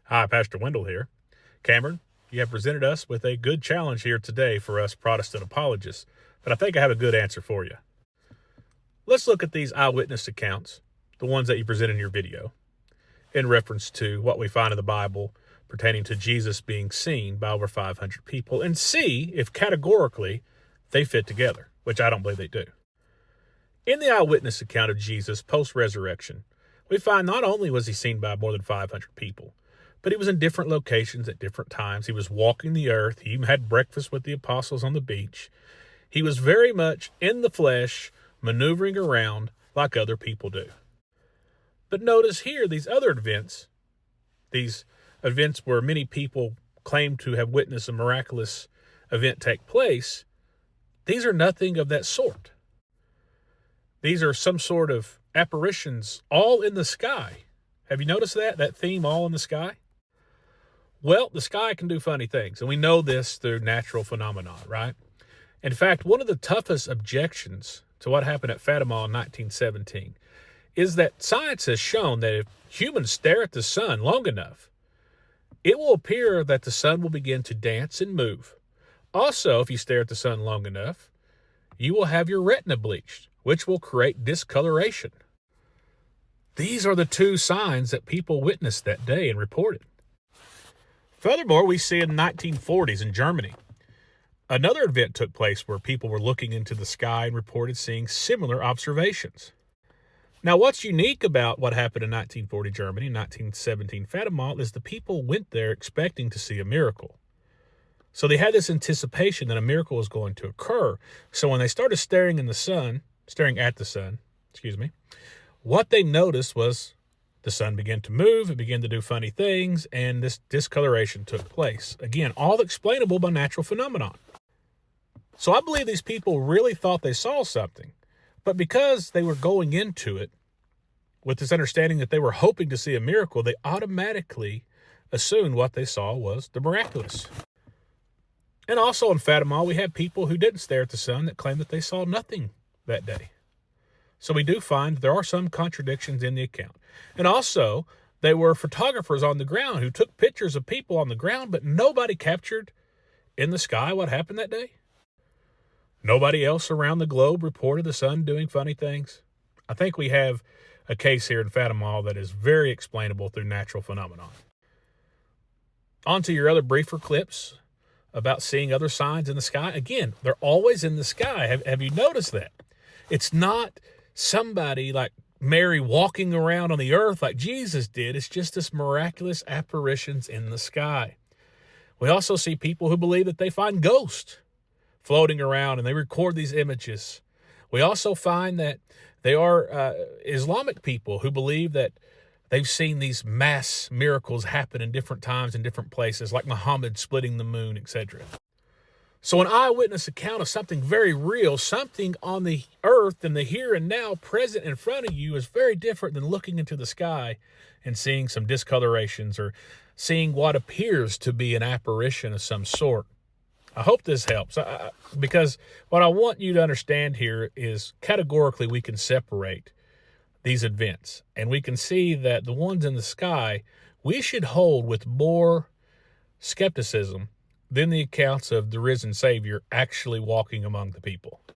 Hi, Pastor Wendell here. Cameron, you have presented us with a good challenge here today for us Protestant apologists, but I think I have a good answer for you. Let's look at these eyewitness accounts, the ones that you present in your video, in reference to what we find in the Bible pertaining to Jesus being seen by over 500 people, and see if categorically they fit together, which I don't believe they do. In the eyewitness account of Jesus post-resurrection, we find not only was he seen by more than 500 people, but he was in different locations at different times. He was walking the earth. He even had breakfast with the apostles on the beach. He was very much in the flesh, maneuvering around like other people do. But notice here, these events where many people claim to have witnessed a miraculous event take place, these are nothing of that sort. These are some sort of apparitions all in the sky. Have you noticed that theme, all in the sky? Well, the sky can do funny things, and we know this through natural phenomena, right? In fact, one of the toughest objections to what happened at Fatima in 1917 is that science has shown that if humans stare at the sun long enough, it will appear that the sun will begin to dance and move. Also, if you stare at the sun long enough, you will have your retina bleached, which will create discoloration. These are the two signs that people witnessed that day and reported. Furthermore, we see in the 1940s in Germany, another event took place where people were looking into the sky and reported seeing similar observations. Now, what's unique about what happened in 1940 Germany and 1917 Fatima is the people went there expecting to see a miracle. So they had this anticipation that a miracle was going to occur. So when they started staring at the sun, what they noticed was the sun began to move, it began to do funny things, and this discoloration took place. Again, all explainable by natural phenomenon. So I believe these people really thought they saw something, but because they were going into it with this understanding that they were hoping to see a miracle, they automatically assumed what they saw was the miraculous. And also in Fatima, we had people who didn't stare at the sun that claimed that they saw nothing that day. So we do find there are some contradictions in the account. And also, there were photographers on the ground who took pictures of people on the ground, but nobody captured in the sky what happened that day. Nobody else around the globe reported the sun doing funny things. I think we have a case here in Fatima that is very explainable through natural phenomenon. On to your other briefer clips about seeing other signs in the sky. Again, they're always in the sky. Have you noticed that? It's not somebody like Mary walking around on the earth like Jesus did. It's just this miraculous apparitions in the sky. We also see people who believe that they find ghosts floating around and they record these images. We also find that they are Islamic people who believe that they've seen these mass miracles happen in different times in different places, like Muhammad splitting the moon, etc. So an eyewitness account of something very real, something on the earth and the here and now present in front of you, is very different than looking into the sky and seeing some discolorations or seeing what appears to be an apparition of some sort. I hope this helps, because what I want you to understand here is categorically we can separate these events, and we can see that the ones in the sky we should hold with more skepticism than the accounts of the risen Savior actually walking among the people.